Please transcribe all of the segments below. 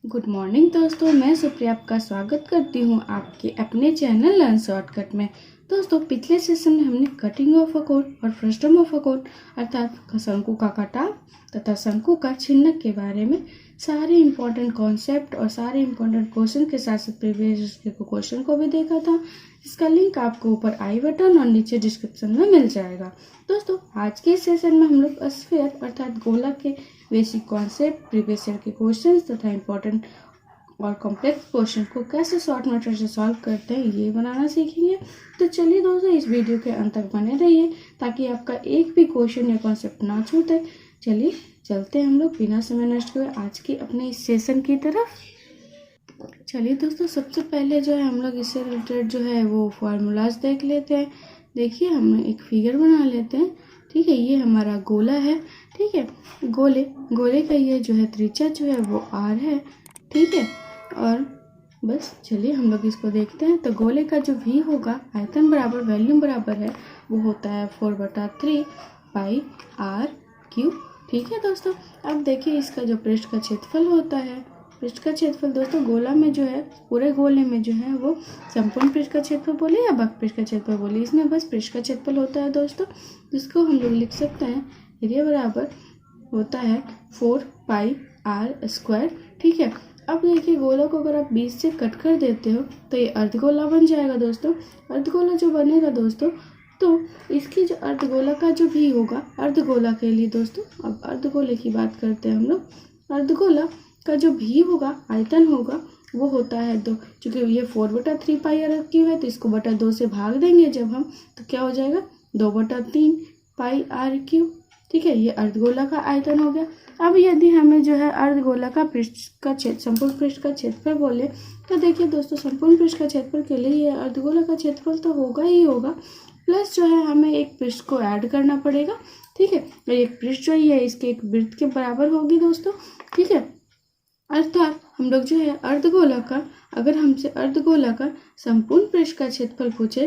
Good morning दोस्तों, मैं सुप्रिया आपका स्वागत करती हूँ आपके अपने चैनल लर्न शॉर्टकट में। दोस्तों, पिछले सेशन में हमने कटिंग ऑफ अ कोण और फ्रस्टम ऑफ अ कोण अर्थात शंकु का कटाव तथा शंकु का छिन्नक के बारे में सारे इम्पोर्टेंट कॉन्सेप्ट और सारे इम्पोर्टेंट क्वेश्चन के साथ साथ प्रीवियस क्वेश्चन को भी देखा था। इसका लिंक आपको ऊपर आई बटन और नीचे डिस्क्रिप्शन में मिल जाएगा। दोस्तों, आज के सेशन में हम लोग स्फीयर अर्थात गोला के बेसिक कॉन्सेप्ट, प्रीवियस ईयर के क्वेश्चंस तथा इम्पोर्टेंट और कॉम्प्लेक्स क्वेश्चन को कैसे शॉर्ट मेथड से सॉल्व करते हैं ये बनाना सीखेंगे। तो चलिए दोस्तों, इस वीडियो के अंत तक बने रहिए ताकि आपका एक भी क्वेश्चन या कॉन्सेप्ट ना छूटे। चलिए चलते हैं हम लोग बिना समय नष्ट हुए आज के अपने इस सेशन की तरफ। चलिए दोस्तों, सबसे पहले जो है हम लोग इससे रिलेटेड जो है वो फार्मूलाज देख लेते हैं। देखिए, हम एक फिगर बना लेते हैं। ठीक है, ये हमारा गोला है। ठीक है, गोले का ये जो है त्रिज्या जो है वो r है। ठीक है, और बस चलिए हम लोग इसको देखते हैं। तो गोले का जो v होगा, आयतन बराबर वॉल्यूम बराबर है, वो होता है 4/3 पाई r क्यूब। ठीक है दोस्तों, अब देखिए इसका जो पृष्ठ का क्षेत्रफल होता है, पृष्ठ का क्षेत्रफल दोस्तों गोला में जो है, पूरे गोले में जो है वो संपूर्ण पृष्ठ का क्षेत्रफल बोले या वक्र पृष्ठ का क्षेत्रफल बोले, इसमें बस पृष्ठ का क्षेत्रफल होता है दोस्तों, जिसको हम लोग लिख सकते हैं एरिया बराबर होता है 4 पाई r स्क्वायर। ठीक है, अब देखिए गोला को अगर आप 20 से कट कर देते हो तो ये अर्धगोला बन जाएगा दोस्तों। अर्धगोला जो बनेगा दोस्तों, तो इसकी जो अर्धगोला का जो भी होगा, अर्धगोला के लिए दोस्तों, अब अर्धगोले की बात करते हैं हम लोग। अर्धगोला का जो भी होगा, आयतन होगा, वो होता है 2। चूँकि ये 4/3 पाई r क्यूब है तो इसको बटा 2 से भाग देंगे जब हम, तो क्या हो जाएगा 2/3 पाई r क्यूब। ठीक है, ये अर्धगोला का आयतन हो गया। अब यदि हमें जो है अर्धगोला का संपूर्ण पृष्ठ का क्षेत्रफल बोले तो देखिए दोस्तों, संपूर्ण पृष्ठ का क्षेत्रफल के लिए ये अर्धगोला का क्षेत्रफल तो होगा ही होगा, प्लस जो है हमें एक पृष्ठ को ऐड करना पड़ेगा। ठीक है, और एक पृष्ठ जो है इसके एक वृत्त के बराबर होगी दोस्तों। ठीक है, अर्थात हम लोग जो है अर्धगोला का, अगर हमसे अर्धगोला का संपूर्ण पृष्ठ का क्षेत्रफल पूछे,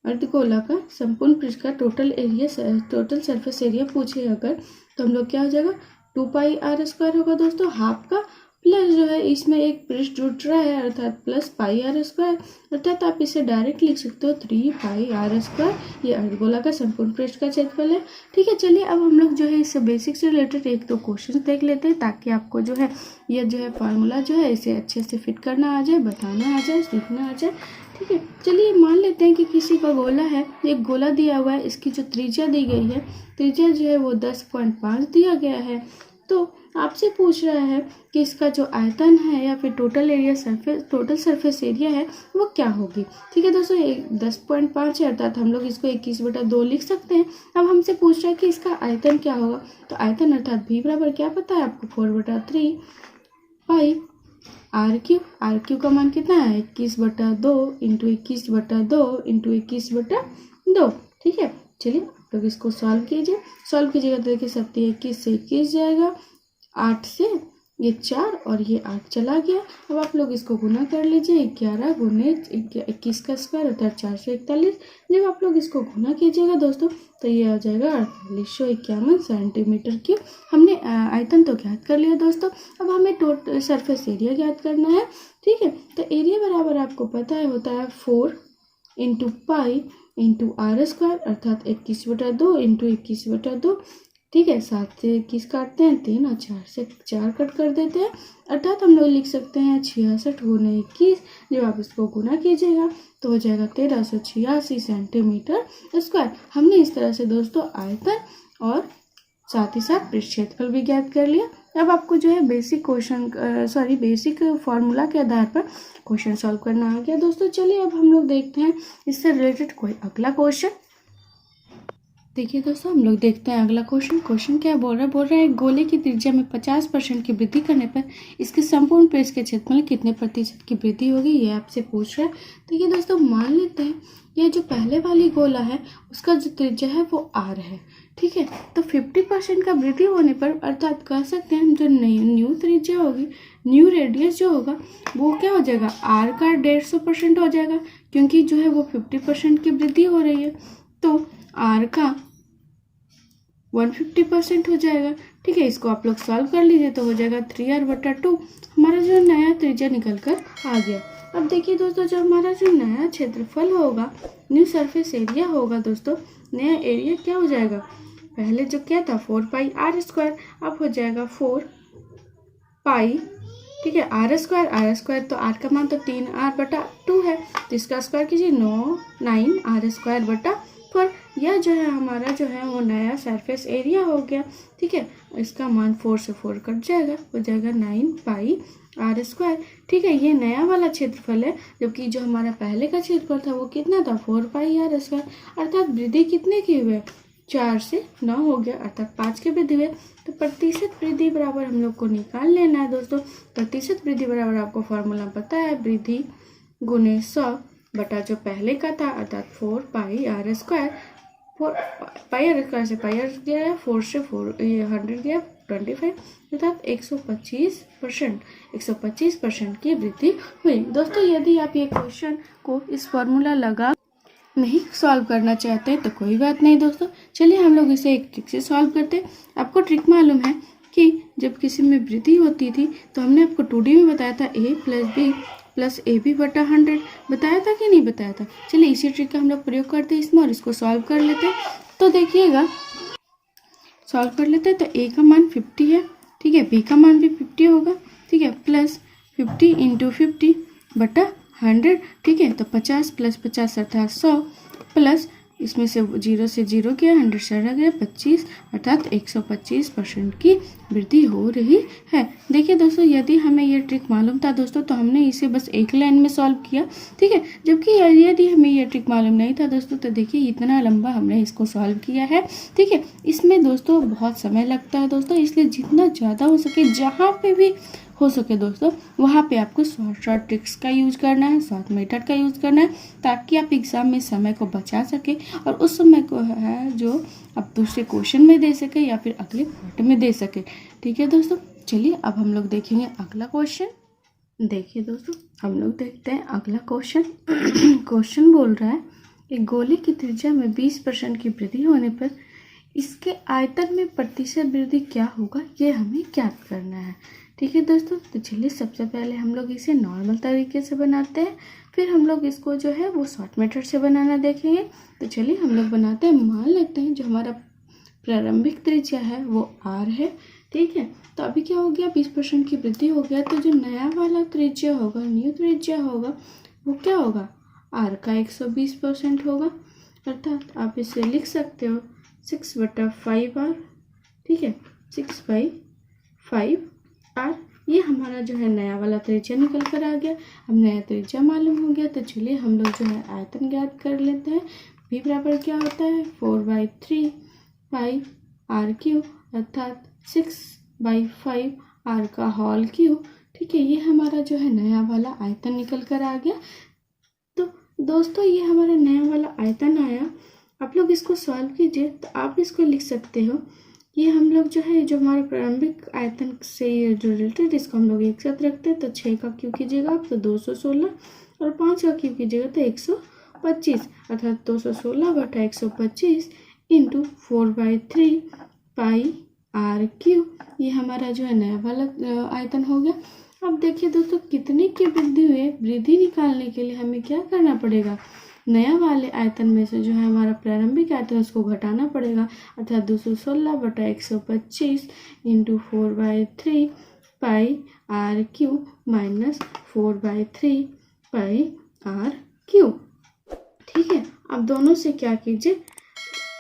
अर्धगोला का संपूर्ण पृष्ठ का टोटल सरफेस एरिया पूछे अगर, तो हम लोग क्या हो जाएगा 2 पाई r स्क्वायर होगा दोस्तों, हाफ का, प्लस जो है इसमें एक पृष्ठ जुड़ रहा है अर्थात प्लस पाई r स्क्वायर, अर्थात आप इसे डायरेक्ट लिख सकते हो 3 पाई r स्क्वायर। ये अर्धगोला का संपूर्ण पृष्ठ का क्षेत्रफल है। ठीक है, चलिए अब हम लोग जो है इससे बेसिक से रिलेटेड एक दो क्वेश्चन देख लेते हैं ताकि आपको जो है ये जो है फार्मूला जो है इसे अच्छे से फिट करना आ जाए, बताना आ जाए, सीखना आ जाए। ठीक है, चलिए मान लेते हैं कि किसी का गोला है, एक गोला दिया हुआ है, इसकी जो त्रिज्या दी गई है, त्रिज्या जो है वो 10.5 दिया गया है। तो आपसे पूछ रहा है कि इसका जो आयतन है या फिर टोटल सरफेस एरिया है वो क्या होगी। ठीक है दोस्तों, 10.5 है अर्थात हम लोग इसको 21/2 लिख सकते हैं। अब हमसे पूछ रहा है कि इसका आयतन क्या होगा, तो आयतन अर्थात v बराबर क्या पता है आपको 4/3 पाई r क्यूब का मान कितना है 21/2 इंटू 21/2 इंटू 21/2। ठीक है, चलिए आप लोग इसको सॉल्व कीजिएगा। तो देखिए 21 से 21 जाएगा, 8 से ये 4 और ये 8 चला गया। अब आप लोग इसको गुना कर लीजिए, 11 गुने 21 का स्क्वायर अर्थात 441। जब आप लोग इसको गुना कीजिएगा दोस्तों तो ये आ जाएगा 4851 सेंटीमीटर क्यूब। हमने आयतन तो ज्ञात कर लिया दोस्तों, अब हमें टोटल सरफेस एरिया ज्ञात करना है। ठीक है, तो एरिया बराबर आपको पता है होता है 4 into pi into r square अर्थात 21/2 इंटू 21/2। ठीक है, 7 से 21 काटते हैं 3 और 4 से 4 कट कर देते हैं, अर्थात हम लोग लिख सकते हैं 66 गुने 21। जब आप इसको गुना कीजिएगा तो हो जाएगा 1386 सेंटीमीटर स्क्वायर। हमने इस तरह से दोस्तों आयतन और साथ ही साथ पृष्ठ क्षेत्रफल भी ज्ञात कर लिया। अब आपको जो है बेसिक फॉर्मूला के आधार पर क्वेश्चन सॉल्व करना आ गया दोस्तों। चलिए अब हम लोग देखते हैं इससे रिलेटेड कोई अगला क्वेश्चन। देखिए दोस्तों, हम लोग देखते हैं अगला क्वेश्चन क्या बोल रहा है गोले की त्रिज्या में 50% की वृद्धि करने पर इसके संपूर्ण पृष्ठ के क्षेत्रफल में कितने प्रतिशत की वृद्धि होगी, ये आपसे पूछ रहा है। तो ये दोस्तों मान लेते हैं ये जो पहले वाली गोला है उसका जो त्रिज्या है वो r है। ठीक है, तो 50% का वृद्धि होने पर अर्थात कह सकते हैं जो न्यू त्रिज्या होगी, न्यू रेडियस जो होगा वो क्या हो जाएगा, r का 150% हो जाएगा, क्योंकि जो है वो 50% की वृद्धि हो रही है, तो r का 150% हो जाएगा। ठीक है, इसको आप लोग सॉल्व कर लीजिए तो हो जाएगा 3r/2। हमारा जो नया त्रिज्या निकल कर आ गया। अब देखिए दोस्तों, जब हमारा जो नया क्षेत्रफल होगा, न्यू सरफेस एरिया होगा दोस्तों, नया एरिया क्या हो जाएगा, पहले जो क्या था 4πr², अब हो जाएगा 4π, ठीक है, r² तो r का मान तो 3r/2 है, तो इसका स्क्वायर कीजिए 9r²/4। यह जो है हमारा जो है वो नया सरफेस एरिया हो गया। ठीक है, इसका मान 4 से 4 कट जाएगा, हो जाएगा 9πr²। ठीक है, ये नया वाला क्षेत्रफल है, जबकि जो हमारा पहले का क्षेत्रफल था वो कितना था 4πr²। अर्थात वृद्धि कितने की हुई, 4 से 9 हो गया, अर्थात 5 के वृद्धि हुए। तो प्रतिशत वृद्धि बराबर हम लोग को निकाल लेना है दोस्तों। प्रतिशत वृद्धि बराबर आपको फॉर्मूला पता है, वृद्धि गुने 100 बटा जो पहले का था, अर्थात 4πr²। 4πr² से पाई गया, 4 से 100 गया 25, अर्थात 125% की वृद्धि हुई। दोस्तों यदि आप ये क्वेश्चन को इस फॉर्मूला लगा नहीं सॉल्व करना चाहते हैं तो कोई बात नहीं दोस्तों, चलिए हम लोग इसे एक ट्रिक से सॉल्व करते हैं। आपको ट्रिक मालूम है कि जब किसी में वृद्धि होती थी तो हमने आपको 2D में बताया था a + b + ab/100, बताया था कि नहीं बताया था। चलिए इसी ट्रिक का हम लोग प्रयोग करते हैं इसमें और इसको सॉल्व कर लेते हैं। तो देखिएगा, सॉल्व कर लेते हैं। तो a का मान 50 है, ठीक है, b का मान भी 50 होगा, ठीक है, प्लस 50 × 50/100, ठीक है, तो 50 + 50 अर्थात 100, प्लस इसमें से 0 से 0 गया, 100 से रह गया 25, अर्थात 125% की वृद्धि हो रही है। देखिए दोस्तों, यदि हमें ये ट्रिक मालूम था दोस्तों तो हमने इसे बस एक लाइन में सॉल्व किया, ठीक है, जबकि यदि हमें ये ट्रिक मालूम नहीं था दोस्तों तो देखिए इतना लंबा हमने इसको सॉल्व किया है। ठीक है, इसमें दोस्तों बहुत समय लगता है दोस्तों, इसलिए जितना ज़्यादा हो सके, जहाँ पे भी हो सके दोस्तों, वहाँ पे आपको शॉर्ट ट्रिक्स का यूज करना है, शॉर्ट मेथड का यूज करना है, ताकि आप एग्जाम में समय को बचा सके और उस समय को है जो आप दूसरे क्वेश्चन में दे सके या फिर अगले पार्ट में दे सके। ठीक है दोस्तों, चलिए अब हम लोग देखेंगे अगला क्वेश्चन। देखिए दोस्तों, हम लोग देखते हैं अगला क्वेश्चन। क्वेश्चन बोल रहा है, एक गोले की त्रिज्या में 20% की वृद्धि होने पर इसके आयतन में प्रतिशत वृद्धि क्या होगा, ये हमें ज्ञात करना है। ठीक है दोस्तों, तो चलिए सबसे पहले हम लोग इसे नॉर्मल तरीके से बनाते हैं, फिर हम लोग इसको जो है वो शॉर्ट मेथड से बनाना देखेंगे। तो चलिए हम लोग बनाते हैं। मान लेते हैं जो हमारा प्रारंभिक त्रिज्या है वो r है, ठीक है, तो अभी क्या हो गया, 20% की वृद्धि हो गया, तो जो नया वाला त्रिज्या होगा, न्यू त्रिज्या होगा, वो क्या होगा, r का 120% होगा, अर्थात आप इसे लिख सकते हो 6/5r, ठीक है, 6/5r। ये हमारा जो है नया वाला त्रिज्या निकल कर आ गया। अब नया त्रिज्या मालूम हो गया, तो चलिए हम लोग जो है आयतन ज्ञात कर लेते हैं। v बराबर क्या होता है, 4/3πr³, अर्थात 6/5r का होल क्यूब। ठीक है, ये हमारा जो है नया वाला आयतन निकल कर आ गया। तो दोस्तों ये हमारा नया वाला आयतन आया। आप लोग इसको सॉल्व कीजिए तो आप इसको लिख सकते हो, ये हम लोग जो है जो हमारा प्रारंभिक आयतन से जो रिलेटेड, इसको हम लोग एक साथ रखते हैं। तो 6 का क्यूब कीजिएगा आप तो 216, और 5 का क्यूब कीजिएगा तो 125, अर्थात 216/125 × 4/3πr³। ये हमारा जो है नया वाला आयतन हो गया। अब देखिए दोस्तों, कितने की वृद्धि हुई, वृद्धि निकालने के लिए हमें क्या करना पड़ेगा, नया वाले आयतन में से जो है हमारा प्रारंभिक आयतन उसको घटाना पड़ेगा, अर्थात 216/125 × 4/3πr³ माइनस 4/3πr³। ठीक है, अब दोनों से क्या कीजिए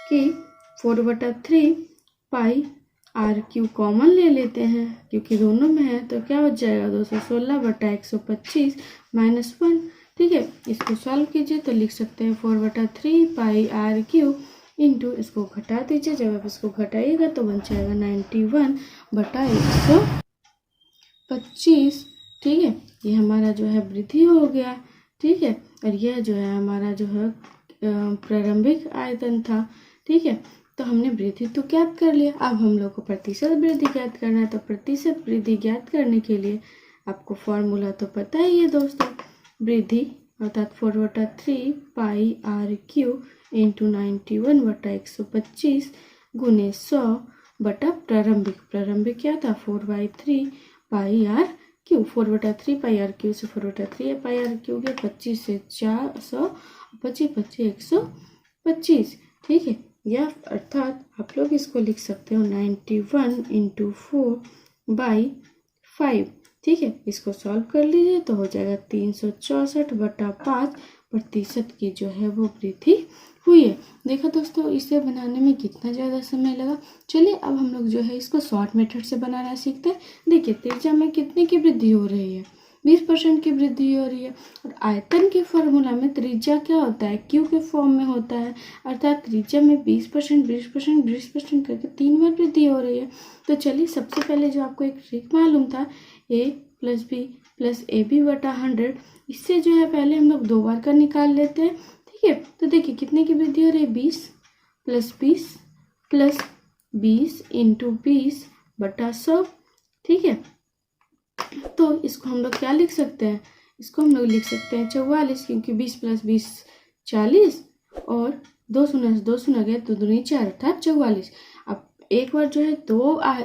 कि 4/3πr³ कॉमन ले लेते हैं, क्योंकि दोनों में है, तो क्या हो जाएगा 216/125 माइनस 1। ठीक है, इसको सॉल्व कीजिए तो लिख सकते हैं 4/3πr³ इंटू, इसको घटा दीजिए, जब आप इसको घटाइएगा तो बन जाएगा 91/125। ठीक है, ये हमारा जो है वृद्धि हो गया। ठीक है, और यह जो है हमारा जो है प्रारंभिक आयतन था। ठीक है, तो हमने वृद्धि तो ज्ञात कर लिया, अब हम लोग को प्रतिशत वृद्धि ज्ञात करना है। तो प्रतिशत वृद्धि ज्ञात करने के लिए आपको फॉर्मूला तो पता ही है दोस्तों, वृद्धि अर्थात 4/3πr³ × 91/125 × 100, बटा प्रारंभिक, प्रारंभिक क्या था 4/3 pi R cube, 4/3 pi R cube से 4/3 पाई आर क्यू गया, 25 से 400, 25 25 125, ठीक है। या अर्थात आप लोग इसको लिख सकते हो 91 इंटू 4/5, ठीक है। इसको सॉल्व कर लीजिए तो हो जाएगा 364/5% की जो है वो वृद्धि हुई है। देखा दोस्तों इसे बनाने में कितना ज़्यादा समय लगा। चलिए अब हम लोग जो है इसको शॉर्ट मेथड से बनाना सीखते हैं। देखिए त्रिज्या में कितने की वृद्धि हो रही है, 20% की वृद्धि हो रही है। और आयतन के फॉर्मूला में त्रिज्या क्या होता है, क्यू के फॉर्म में होता है, अर्थात त्रिज्या में 20% 20% 20% करके 3 बार वृद्धि हो रही है। तो चलिए सबसे पहले जो आपको एक ट्रिक मालूम था a + b + ab बटा 100, इससे जो है पहले हम लोग 2 बार का निकाल लेते हैं, ठीक है। तो देखिए कितने की वृद्धि हो रही है, 20 + 20 + 20 इंटू 20 बटा 100, ठीक है। तो इसको हम लोग क्या लिख सकते हैं, इसको हम लोग लिख सकते हैं 44, क्योंकि 20 + 20 40 और 2 शून्य गए तो 2 × 4 अर्थात 44। अब एक बार जो है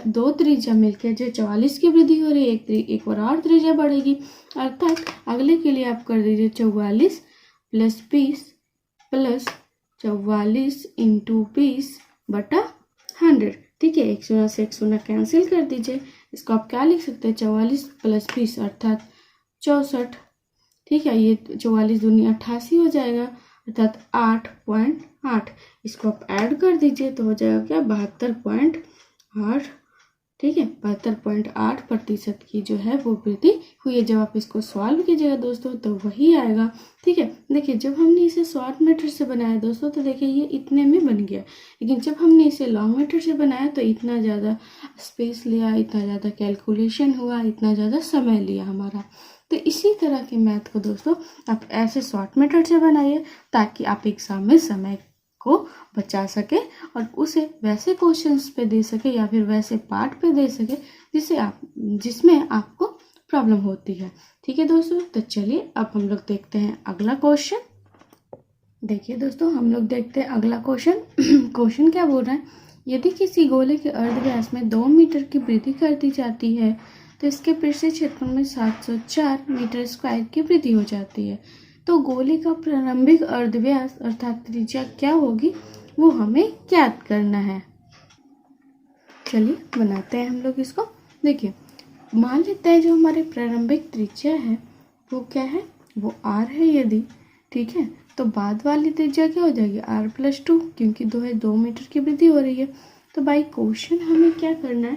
दो त्रिज्या मिलकर जो 44 की वृद्धि हो रही है, एक बार और त्रिज्या बढ़ेगी, अर्थात अगले के लिए आप कर दीजिए 44 + 20 + 44 इंटू 20 बटा 100, ठीक है। 1 शून्य से 1 शून्य कैंसिल कर दीजिए। इसको आप क्या लिख सकते हैं, 44 + 20 अर्थात 64, ठीक है। ये 44 दूनी 88 हो जाएगा, अर्थात 8.8। इसको आप ऐड कर दीजिए तो हो जाएगा क्या 72.8, ठीक है। 72.8% की जो है वो वृद्धि हुई है। जब आप इसको सॉल्व कीजिएगा दोस्तों तो वही आएगा, ठीक है। देखिए जब हमने इसे शॉर्ट मेथड से बनाया दोस्तों तो देखिए ये इतने में बन गया, लेकिन जब हमने इसे लॉन्ग मेथड से बनाया तो इतना ज़्यादा स्पेस लिया, इतना ज़्यादा कैलकुलेशन हुआ, इतना ज़्यादा समय लिया हमारा। तो इसी तरह के मैथ को दोस्तों आप ऐसे शॉर्ट मेथड से बनाइए ताकि आप एग्जाम में समय को बचा सके और उसे वैसे क्वेश्चंस पे दे सके या फिर वैसे पार्ट पे दे सके जिसमें आपको प्रॉब्लम होती है, ठीक है दोस्तों। तो चलिए अब हम लोग देखते हैं अगला क्वेश्चन। देखिए दोस्तों हम लोग देखते हैं अगला क्वेश्चन। क्वेश्चन क्या बोल रहा है, यदि किसी गोले के अर्धव्यास में 2 मीटर की वृद्धि कर दी जाती है तो इसके पृष्ठीय क्षेत्रफल में 704 मीटर स्क्वायर की वृद्धि हो जाती है, तो गोले का प्रारंभिक अर्धव्यास अर्थात त्रिज्या क्या होगी वो हमें ज्ञात करना है। चलिए बनाते हैं हम लोग इसको। देखिए मान लेते हैं जो हमारे प्रारंभिक त्रिज्या है वो क्या है, वो r है यदि, ठीक है। तो बाद वाली त्रिज्या क्या हो जाएगी r+2, क्योंकि 2 मीटर की वृद्धि हो रही है। तो भाई क्वेश्चन हमें क्या करना है,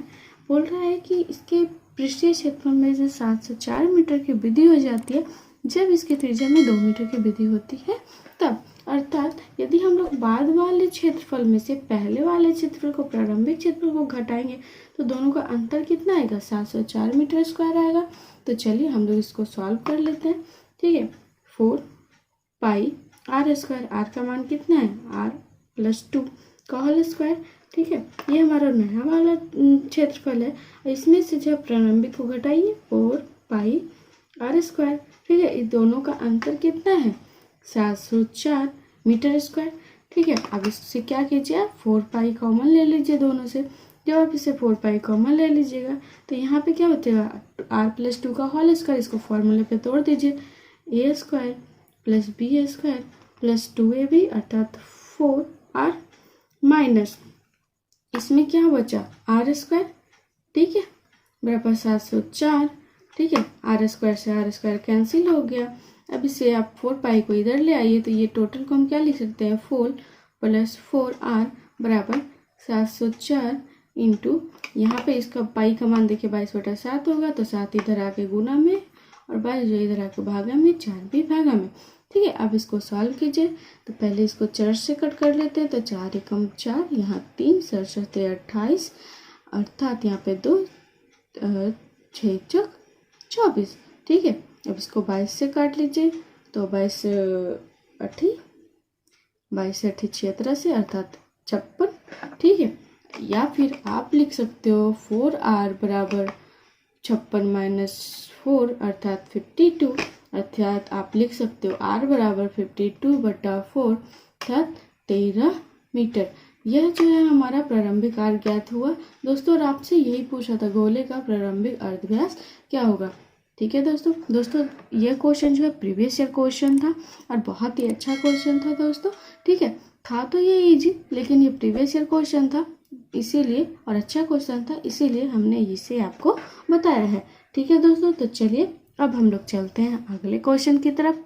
बोल रहा है कि इसके पृष्ठीय क्षेत्रफल में से 704 मीटर की वृद्धि हो जाती है जब इसकी त्रिज्या में 2 मीटर की वृद्धि होती है तब, अर्थात यदि हम लोग बाद वाले क्षेत्रफल में से पहले वाले क्षेत्रफल को प्रारंभिक क्षेत्रफल को घटाएंगे तो दोनों का अंतर कितना आएगा 704 मीटर स्क्वायर आएगा। तो चलिए हम लोग इसको सॉल्व कर लेते हैं, ठीक है। 4πr², r का मान कितना है r+2 का होल स्क्वायर, ठीक है। ये हमारा नया वाला क्षेत्रफल है, इसमें से जब प्रारंभिक को घटाइए 4πr², ठीक है। इस दोनों का अंतर कितना है 704 मीटर स्क्वायर, ठीक है। अब इससे क्या कीजिए आप 4π कॉमन ले लीजिए दोनों से। जब आप इसे 4π कॉमन ले लीजिएगा तो यहाँ पे क्या हो जाएगा r+2 का होल स्क्वायर, इसको फॉर्मूले पे तोड़ दीजिए, a² + b² + 2ab अर्थात 4r माइनस इसमें क्या बचा r², ठीक है, बराबर 704, ठीक है। r² से r² कैंसिल हो गया। अब इसे आप 4π को इधर ले आइए तो ये टोटल को हम क्या लिख सकते हैं 4 + 4r बराबर 704 इंटू यहाँ पे इसका पाई का मान देखिए 22/7 होगा, तो 7 इधर आके गुना में और 22 जो इधर आके भागा में, 4 भी भागा में, ठीक है। अब इसको सॉल्व कीजिए तो पहले इसको 4 से कट कर लेते हैं तो 4 एकम 4, यहाँ 3 7 28 अर्थात यहाँ पे 2 6 चौक 24, ठीक है। अब इसको 22 से काट लीजिए तो 22 से 8 76 से अर्थात 56, ठीक है। या फिर आप लिख सकते हो 4r बराबर 56 - 4 अर्थात 52, अर्थात आप लिख सकते हो r बराबर 52/4 अर्थात 13 मीटर, यह जो है हमारा प्रारंभिक आर ज्ञात हुआ दोस्तों, और आपसे यही पूछा था गोले का प्रारंभिक अर्धव्यास क्या होगा। ठीक है दोस्तों यह क्वेश्चन जो है प्रीवियस ईयर क्वेश्चन था और बहुत ही अच्छा क्वेश्चन था दोस्तों। ठीक है, था तो ये इजी, लेकिन ये प्रीवियस ईयर क्वेश्चन था इसीलिए, और अच्छा क्वेश्चन था इसीलिए हमने इसे आपको बताया है। ठीक है दोस्तों, तो चलिए अब हम लोग चलते हैं अगले क्वेश्चन की तरफ।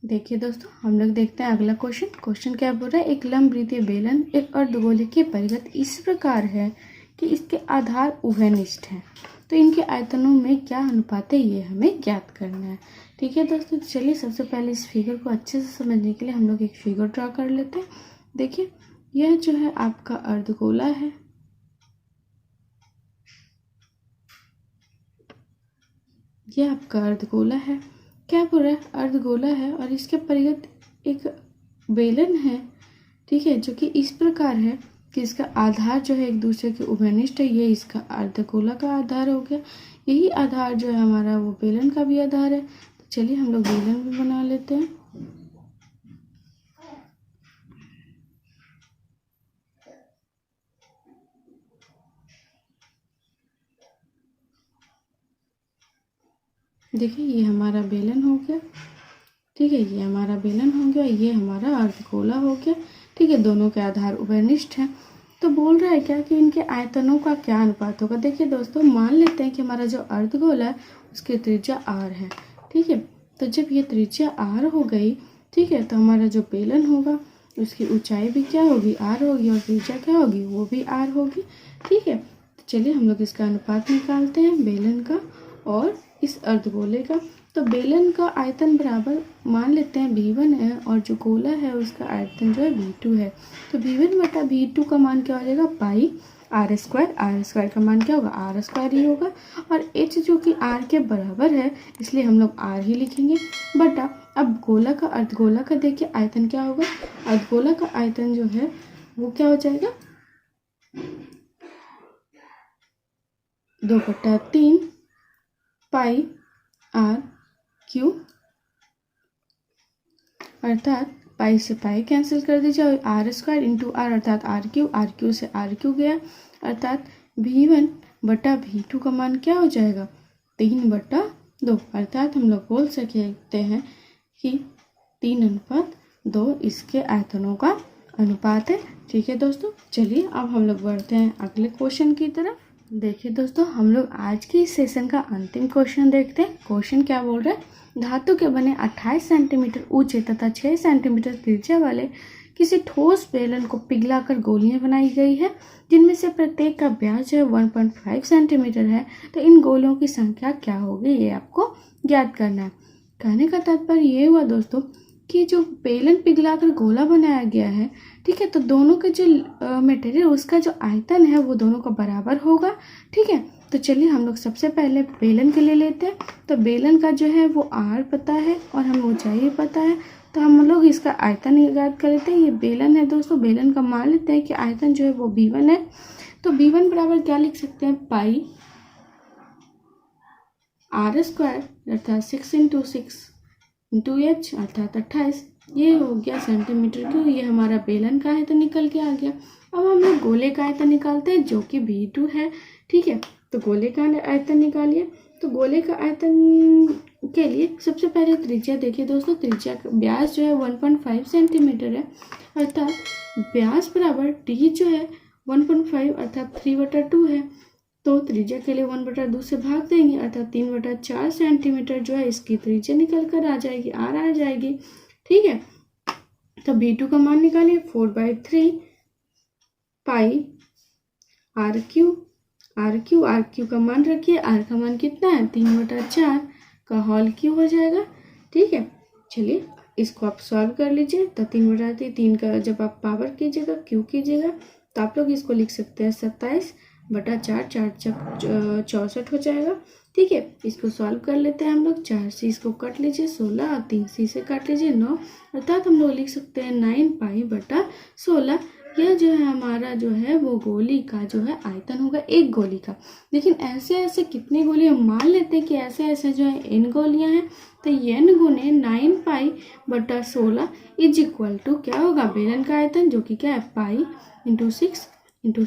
देखिए दोस्तों, हम लोग देखते हैं अगला क्वेश्चन क्या बोल रहा है। एक लंबवृत्तीय बेलन एक अर्धगोले की परिगत इस प्रकार है कि इसके आधार उभयनिष्ठ हैं, तो इनके आयतनों में क्या अनुपात है ये हमें ज्ञात करना है। ठीक है दोस्तों, चलिए सबसे पहले इस फिगर को अच्छे से समझने के लिए हम लोग एक फिगर ड्रा कर लेते हैं। देखिए, यह जो है आपका अर्धगोला है, यह आपका अर्धगोला है। क्या बोल रहा है, अर्धगोला है और इसके परिगत एक बेलन है। ठीक है, जो कि इस प्रकार है कि इसका आधार जो है एक दूसरे के उभयनिष्ठ है। ये इसका अर्धगोला का आधार हो गया, यही आधार जो है हमारा वो बेलन का भी आधार है। तो चलिए हम लोग बेलन भी बना लेते हैं। देखिए, ये हमारा बेलन हो गया। ठीक है, ये हमारा बेलन हो गया, ये हमारा अर्धगोला हो गया। ठीक है, दोनों के आधार उभयनिष्ठ हैं। तो बोल रहा है क्या कि इनके आयतनों का क्या अनुपात होगा। देखिए दोस्तों, मान लेते हैं कि हमारा जो अर्धगोला है उसकी त्रिज्या r है। ठीक है, तो जब ये त्रिज्या r हो गई, ठीक है, तो हमारा जो बेलन होगा उसकी ऊंचाई भी क्या होगी, r होगी, और त्रिज्या क्या होगी, वो भी r होगी। ठीक है, तो चलिए हम लोग इसका अनुपात निकालते हैं बेलन का और इस अर्धगोले का। तो बेलन का आयतन बराबर मान लेते हैं v1 है, और जो गोला है उसका आयतन जो है v2 है। तो v1 बटा v2 का मान क्या हो जाएगा, पाई r स्क्वायर का मान क्या होगा, r स्क्वायर ही होगा, और h जो कि r के बराबर है इसलिए हम लोग r ही लिखेंगे बटा। अब गोला का अर्धगोला का देखिए आयतन क्या होगा, अर्धगोला का आयतन जो है वो क्या हो जाएगा, 2/3 पाई r क्यूब, अर्थात पाई से पाई कैंसिल कर दीजिए, आर स्क्वायर इंटू आर अर्थात r क्यू से r क्यू गया, अर्थात v1 बटा v2 का मान क्या हो जाएगा, 3/2, अर्थात हम लोग बोल सकते हैं कि 3:2 इसके आयतनों का अनुपात है। ठीक है दोस्तों, चलिए अब हम लोग बढ़ते हैं अगले क्वेश्चन की तरफ। देखिए दोस्तों, हम लोग आज के इस सेशन का अंतिम क्वेश्चन देखते हैं। क्वेश्चन क्या बोल रहा है, धातु के बने 28 सेंटीमीटर ऊंचे तथा 6 सेंटीमीटर त्रिज्या वाले किसी ठोस बेलन को पिघलाकर गोलियां बनाई गई है, जिनमें से प्रत्येक का व्यास जो है 1.5 सेंटीमीटर है। तो इन गोलों की संख्या क्या होगी ये आपको ज्ञात करना है। कहने का तात्पर्य ये हुआ दोस्तों कि जो बेलन पिघलाकर गोला बनाया गया है, ठीक है, तो दोनों के जो मटेरियल उसका जो आयतन है वो दोनों का बराबर होगा। ठीक है, तो चलिए हम लोग सबसे पहले बेलन के लिए लेते हैं। तो बेलन का जो है वो r पता है और हमें ऊंचाई भी पता है, तो हम लोग इसका आयतन ज्ञात कर लेते हैं। ये बेलन है दोस्तों, बेलन का मान लेते हैं कि आयतन जो है वो v1 है। तो v1 बराबर क्या लिख सकते हैं, पाई r स्क्वायर अर्थात 6 × 6 × h अर्थात 28, ये हो गया सेंटीमीटर क्यूब। ये हमारा बेलन का आयतन निकल के आ गया। अब हम लोग गोले का आयतन निकालते हैं जो कि v2 है। ठीक है, तो गोले का आयतन निकालिए। तो गोले का आयतन के लिए सबसे पहले त्रिज्या देखिए दोस्तों, त्रिज्या का व्यास जो है 1.5 सेंटीमीटर है, अर्थात व्यास बराबर d जो है 1.5 अर्थात 3/2 है। तो त्रिज्या के लिए 1/2 से भाग देंगे, अर्थात 3/4 सेंटीमीटर जो है इसकी त्रिज्या निकल कर आ जाएगी, r आ जाएगी। ठीक है, तो v2 का मान निकालिए, 4/3 पाई r क्यू का मान रखिए, r का मान कितना है, 3/4 का होल क्यू हो जाएगा। ठीक है, चलिए इसको आप सॉल्व कर लीजिए। तो 3/3 का जब आप पावर कीजिएगा, क्यू कीजिएगा, तो आप लोग इसको लिख सकते हैं 27/4, 4 64 हो जाएगा। ठीक है, इसको सॉल्व कर लेते हैं हम लोग। 4 से इसको कट लीजिए 16 और 3 से इसे काट लीजिए 9, अर्थात हम लोग लिख सकते हैं 9 पाई/16। यह जो है हमारा जो है वो गोली का जो है आयतन होगा, एक गोली का। लेकिन ऐसे ऐसे कितने गोलियां, मान लेते हैं कि ऐसे ऐसे जो है n गोलियां हैं, तो n गुने 9π/16 इज इक्वल टू क्या होगा, बेलन का आयतन जो कि क्या है पाई इंटू 6 इंटू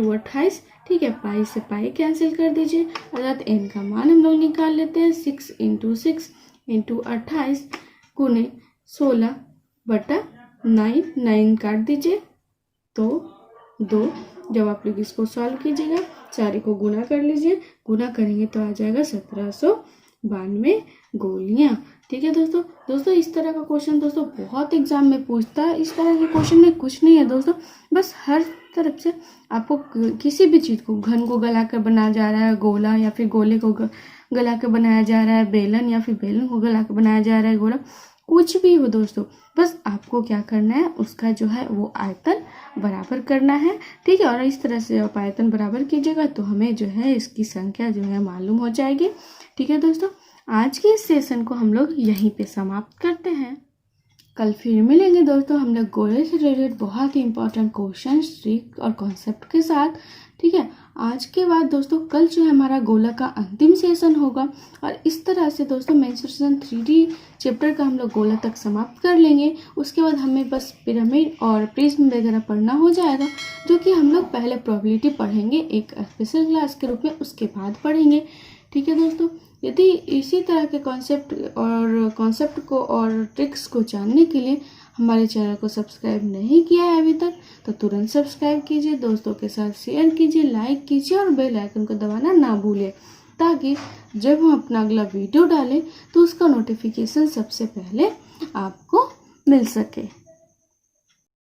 28। ठीक है, पाई से पाई कैंसिल कर दीजिए, अर्थात n का मान हम लोग निकाल लेते हैं 6 इंटू 28 गुने 16/9, 9 काट दीजिए तो 2। जब आप लोग इसको सॉल्व कीजिएगा, सारे को गुना कर लीजिए, गुना करेंगे तो आ जाएगा 1792 गोलियां। ठीक है दोस्तों इस तरह का क्वेश्चन दोस्तों बहुत एग्जाम में पूछता है। इस तरह के क्वेश्चन में कुछ नहीं है दोस्तों, बस हर तरफ से आपको किसी भी चीज़ को, घन को गला कर बनाया जा रहा है गोला, या फिर गोले को गला कर बनाया जा रहा है बेलन, या फिर बेलन को गला कर बनाया जा रहा है गोला, कुछ भी हो दोस्तों, बस आपको क्या करना है, उसका जो है वो आयतन बराबर करना है। ठीक है, और इस तरह से आप आयतन बराबर कीजिएगा तो हमें जो है इसकी संख्या जो है मालूम हो जाएगी। ठीक है दोस्तों, आज के इस सेशन को हम लोग यहीं पे समाप्त करते हैं। कल फिर मिलेंगे दोस्तों हम लोग गोले से रिलेटेड बहुत ही इंपॉर्टेंट क्वेश्चन, ट्रिक और कॉन्सेप्ट के साथ। ठीक है, आज के बाद दोस्तों कल जो है हमारा गोला का अंतिम सेशन होगा, और इस तरह से दोस्तों मेंस्ट्रुएशन 3D चैप्टर का हम लोग गोला तक समाप्त कर लेंगे। उसके बाद हमें बस पिरामिड और प्रिज्म वगैरह पढ़ना हो जाएगा, जो कि हम लोग पहले प्रोबेबिलिटी पढ़ेंगे एक स्पेशल क्लास के रूप में, उसके बाद पढ़ेंगे। ठीक है दोस्तों, यदि इसी तरह के कॉन्सेप्ट को और ट्रिक्स को जानने के लिए हमारे चैनल को सब्सक्राइब नहीं किया है अभी तक, तो तुरंत सब्सक्राइब कीजिए, दोस्तों के साथ शेयर कीजिए, लाइक कीजिए और बेल आइकन को दबाना ना भूलें, ताकि जब हम अपना अगला वीडियो डालें तो उसका नोटिफिकेशन सबसे पहले आपको मिल सके।